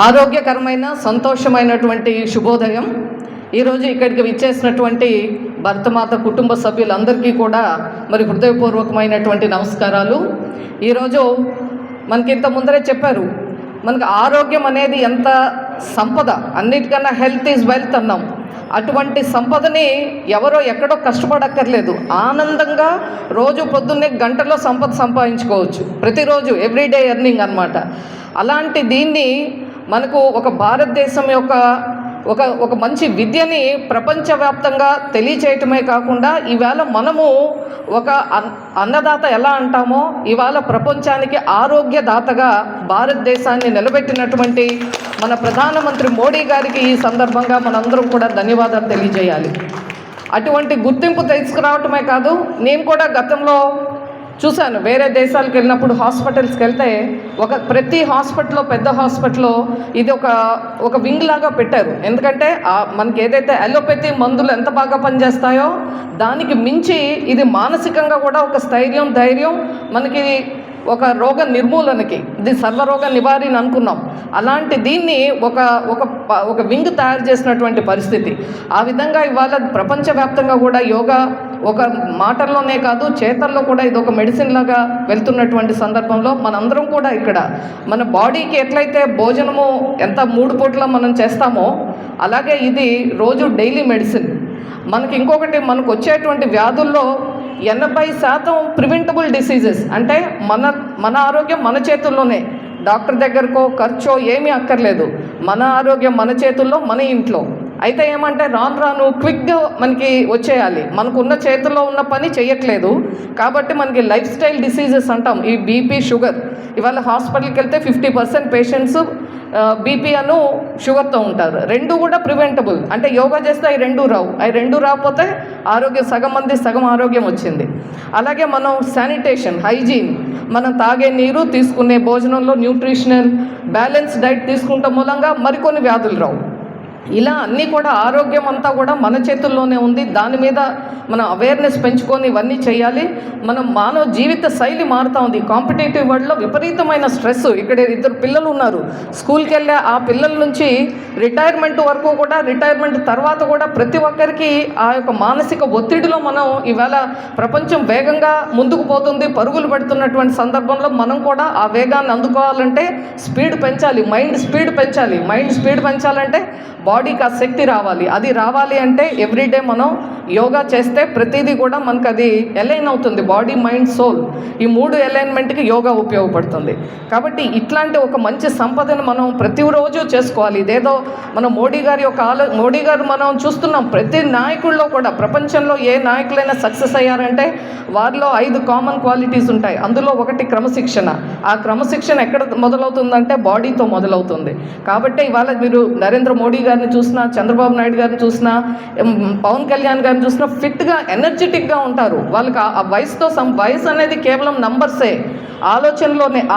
ఆరోగ్యకరమైన సంతోషమైనటువంటి శుభోదయం. ఈరోజు ఇక్కడికి విచ్చేసినటువంటి భరతమాత కుటుంబ సభ్యులందరికీ కూడా మరి హృదయపూర్వకమైనటువంటి నమస్కారాలు. ఈరోజు మనకి ఇంత ముందరే చెప్పారు, మనకు ఆరోగ్యం అనేది ఎంత సంపద, అన్నిటికన్నా హెల్త్ ఈజ్ వెల్త్ అన్నాం. అటువంటి సంపదని ఎవరో ఎక్కడో కష్టపడక్కర్లేదు, ఆనందంగా రోజు పొద్దున్నే గంటలో సంపద సంపాదించుకోవచ్చు. ప్రతిరోజు ఎవ్రీడే ఎర్నింగ్ అన్నమాట. అలాంటి దీన్ని మనకు ఒక భారతదేశం యొక్క ఒక మంచి విద్యని ప్రపంచవ్యాప్తంగా తెలియచేయటమే కాకుండా ఇవాళ మనము ఒక అన్నదాత ఎలా అంటామో ఇవాళ ప్రపంచానికి ఆరోగ్యదాతగా భారతదేశాన్ని నిలబెట్టినటువంటి మన ప్రధానమంత్రి మోడీ గారికి ఈ సందర్భంగా మనందరం కూడా ధన్యవాదాలు తెలియజేయాలి. అటువంటి గుర్తింపు తీసుకురావటమే కాదు, నేను కూడా గతంలో చూశాను, వేరే దేశాలకు వెళ్ళినప్పుడు హాస్పిటల్స్కి వెళ్తే ప్రతి హాస్పిటల్లో, పెద్ద హాస్పిటల్లో ఇది ఒక వింగ్ లాగా పెట్టారు. ఎందుకంటే మనకి ఏదైతే అలోపతి మందులు ఎంత బాగా పనిచేస్తాయో దానికి మించి ఇది మానసికంగా కూడా ఒక ధైర్యం మనకి ఒక రోగ నిర్మూలనకి, ఇది సర్వరోగ నివారణ అనుకున్నాం. అలాంటి దీన్ని ఒక వింగ్ తయారు చేసినటువంటి పరిస్థితి. ఆ విధంగా ఇవాళ ప్రపంచవ్యాప్తంగా కూడా యోగా ఒక మాటల్లోనే కాదు చేతల్లో కూడా ఇది ఒక మెడిసిన్ లాగా వెళ్తున్నటువంటి సందర్భంలో మనందరం కూడా ఇక్కడ మన బాడీకి ఎట్లయితే భోజనము ఎంత 3 పూట్ల మనం చేస్తామో అలాగే ఇది రోజు డైలీ మెడిసిన్. మనకి ఇంకొకటి, మనకు వచ్చేటువంటి వ్యాధుల్లో 80% ప్రివెంటబుల్ డిసీజెస్. అంటే మన ఆరోగ్యం మన చేతుల్లోనే, డాక్టర్ దగ్గరకో ఖర్చో ఏమీ అక్కర్లేదు. మన ఆరోగ్యం మన చేతుల్లో, మన ఇంట్లో. అయితే ఏమంటే రాను క్విక్గా మనకి వచ్చేయాలి, మనకున్న చేతుల్లో ఉన్న పని చేయట్లేదు కాబట్టి మనకి లైఫ్ స్టైల్ డిసీజెస్ అంటాం. ఈ బీపీ, షుగర్, ఇవాళ హాస్పిటల్కి వెళ్తే 50% పేషెంట్స్ బీపీ అను షుగర్తో ఉంటారు. రెండు కూడా ప్రివెంటబుల్. అంటే యోగా చేస్తే అవి రెండు రాకపోతే సగం ఆరోగ్యం వచ్చింది. అలాగే మనం శానిటేషన్, హైజీన్, మనం తాగే నీరు, తీసుకునే భోజనంలో న్యూట్రిషనల్ బ్యాలెన్స్ డైట్ తీసుకుంటాం మూలంగా మరికొన్ని వ్యాధులు రావు. ఇలా అన్నీ కూడా ఆరోగ్యం అంతా కూడా మన చేతుల్లోనే ఉంది. దాని మీద మనం అవేర్నెస్ పెంచుకొని ఇవన్నీ చేయాలి. మనం మానవ జీవిత శైలి మారుతూ ఉంది. కాంపిటేటివ్ వరల్డ్లో విపరీతమైన స్ట్రెస్. ఇక్కడ 2 పిల్లలు ఉన్నారు, స్కూల్కి వెళ్ళే ఆ పిల్లల నుంచి రిటైర్మెంట్ వరకు కూడా, రిటైర్మెంట్ తర్వాత కూడా ప్రతి ఒక్కరికి ఆ యొక్క మానసిక ఒత్తిడిలో మనం ఇవాళ ప్రపంచం వేగంగా ముందుకు పోతుంది, పరుగులు పెడుతున్నటువంటి సందర్భంలో మనం కూడా ఆ వేగాన్ని అందుకోవాలంటే స్పీడ్ పెంచాలి, మైండ్ స్పీడ్ పెంచాలి. మైండ్ స్పీడ్ పెంచాలంటే బాడీకి ఆ శక్తి రావాలి. అది రావాలి అంటే ఎవ్రీడే మనం యోగా చేస్తే ప్రతిదీ కూడా మనకు అది అలైన్ అవుతుంది. బాడీ, మైండ్, సోల్, ఈ 3 అలైన్మెంట్కి యోగా ఉపయోగపడుతుంది. కాబట్టి ఇట్లాంటి ఒక మంచి సంపదను మనం ప్రతిరోజు చేసుకోవాలి. ఇదేదో మనం మోడీ గారు మనం చూస్తున్నాం, ప్రతి నాయకుల్లో కూడా ప్రపంచంలో ఏ నాయకులైనా సక్సెస్ అయ్యారంటే వారిలో 5 కామన్ క్వాలిటీస్ ఉంటాయి. అందులో ఒకటి క్రమశిక్షణ. ఆ క్రమశిక్షణ ఎక్కడ మొదలవుతుందంటే బాడీతో మొదలవుతుంది. కాబట్టి ఇవాళ మీరు నరేంద్ర మోడీ గారిని చూసినా, చంద్రబాబు నాయుడు గారిని చూసినా, పవన్ కళ్యాణ్ గారిని చూసినా ఫిట్గా, ఎనర్జెటిక్గా ఉంటారు. వాళ్ళకి ఆ వయసు అనేది కేవలం నంబర్సే,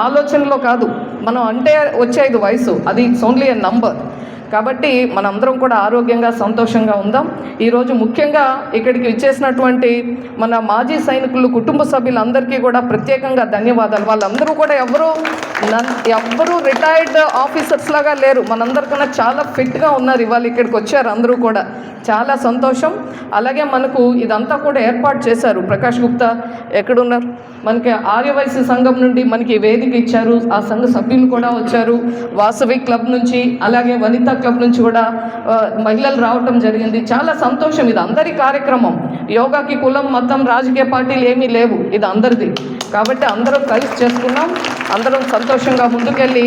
ఆలోచనలో కాదు. మనం అంటే వచ్చేది వయసు, అది ఇట్స్ ఓన్లీ ఎ నంబర్. కాబట్టి మనందరం కూడా ఆరోగ్యంగా, సంతోషంగా ఉందాం. ఈరోజు ముఖ్యంగా ఇక్కడికి ఇచ్చేసినటువంటి మన మాజీ సైనికులు, కుటుంబ సభ్యులందరికీ కూడా ప్రత్యేకంగా ధన్యవాదాలు. వాళ్ళందరూ కూడా ఎవ్వరూ రిటైర్డ్ ఆఫీసర్స్ లాగా లేరు, మనందరికన్నా చాలా ఫిట్గా ఉన్నారు. ఇవాళ ఇక్కడికి వచ్చారు అందరూ కూడా, చాలా సంతోషం. అలాగే మనకు ఇదంతా కూడా ఏర్పాటు చేశారు. ప్రకాష్ గుప్తా ఎక్కడున్నారు, మనకి ఆర్యవైశ్య సంఘం నుండి మనకి వేదిక ఇచ్చారు, ఆ సంఘ సభ్యులు కూడా వచ్చారు. వాసవి క్లబ్ నుంచి, అలాగే వనితా క్లబ్ నుంచి కూడా మహిళలు రావటం జరిగింది. చాలా సంతోషం. ఇది అందరి కార్యక్రమం. యోగాకి కులం, మతం, రాజకీయ పార్టీలు ఏమీ లేవు, ఇది అందరిది. కాబట్టి అందరం కలిసి చేసుకున్నాం, అందరం సంతోషంగా ముందుకెళ్ళి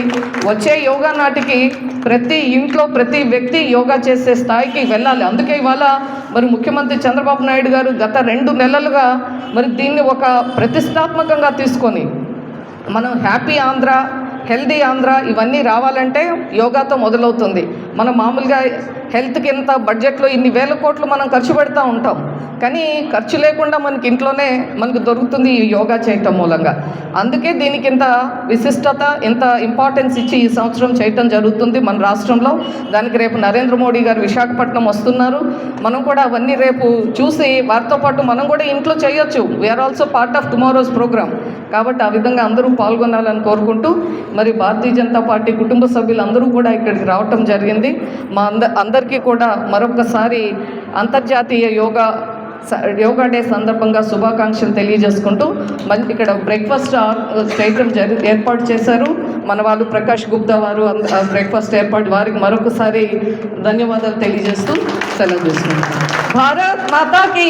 వచ్చే యోగా నాటికి ప్రతి ఇంట్లో ప్రతి వ్యక్తి యోగా చేసే స్థాయికి వెళ్ళాలి. అందుకే ఇవాళ మరి ముఖ్యమంత్రి చంద్రబాబు నాయుడు గారు గత 2 నెలలుగా మరి దీన్ని ఒక ప్రతిష్టాత్మకంగా తీసుకొని మనం హ్యాపీ ఆంధ్ర, హెల్దీ ఆంధ్ర ఇవన్నీ రావాలంటే యోగాతో మొదలవుతుంది. మనం మామూలుగా హెల్త్కి ఎంత బడ్జెట్లో ఇన్ని వేల కోట్లు మనం ఖర్చు పెడతా ఉంటాం. కానీ ఖర్చు లేకుండా మనకి ఇంట్లోనే మనకు దొరుకుతుంది ఈ యోగా చేయటం మూలంగా. అందుకే దీనికి ఇంత విశిష్టత, ఇంత ఇంపార్టెన్స్ ఇచ్చి ఈ సంవత్సరం చేయటం జరుగుతుంది మన రాష్ట్రంలో. దానికి రేపు నరేంద్ర మోడీ గారు విశాఖపట్నం వస్తున్నారు. మనం కూడా అవన్నీ రేపు చూసి వారితో పాటు మనం కూడా ఇంట్లో చేయొచ్చు. We are also part of tomorrow's programme. కాబట్టి ఆ విధంగా అందరూ పాల్గొనాలని కోరుకుంటూ, మరి భారతీయ జనతా పార్టీ కుటుంబ సభ్యులందరూ కూడా ఇక్కడికి రావటం జరిగింది. మా అందరికీ కూడా మరొకసారి అంతర్జాతీయ యోగా డే సందర్భంగా శుభాకాంక్షలు తెలియజేసుకుంటూ, ఇక్కడ బ్రేక్ఫాస్ట్ చేయటం ఏర్పాటు చేశారు మన వాళ్ళు. ప్రకాష్ గుప్తా వారు బ్రేక్ఫాస్ట్ ఏర్పాటు, వారికి మరొకసారి ధన్యవాదాలు తెలియజేస్తూ సెలవు తీసుకుంటాం. భారత్ మాతాకి.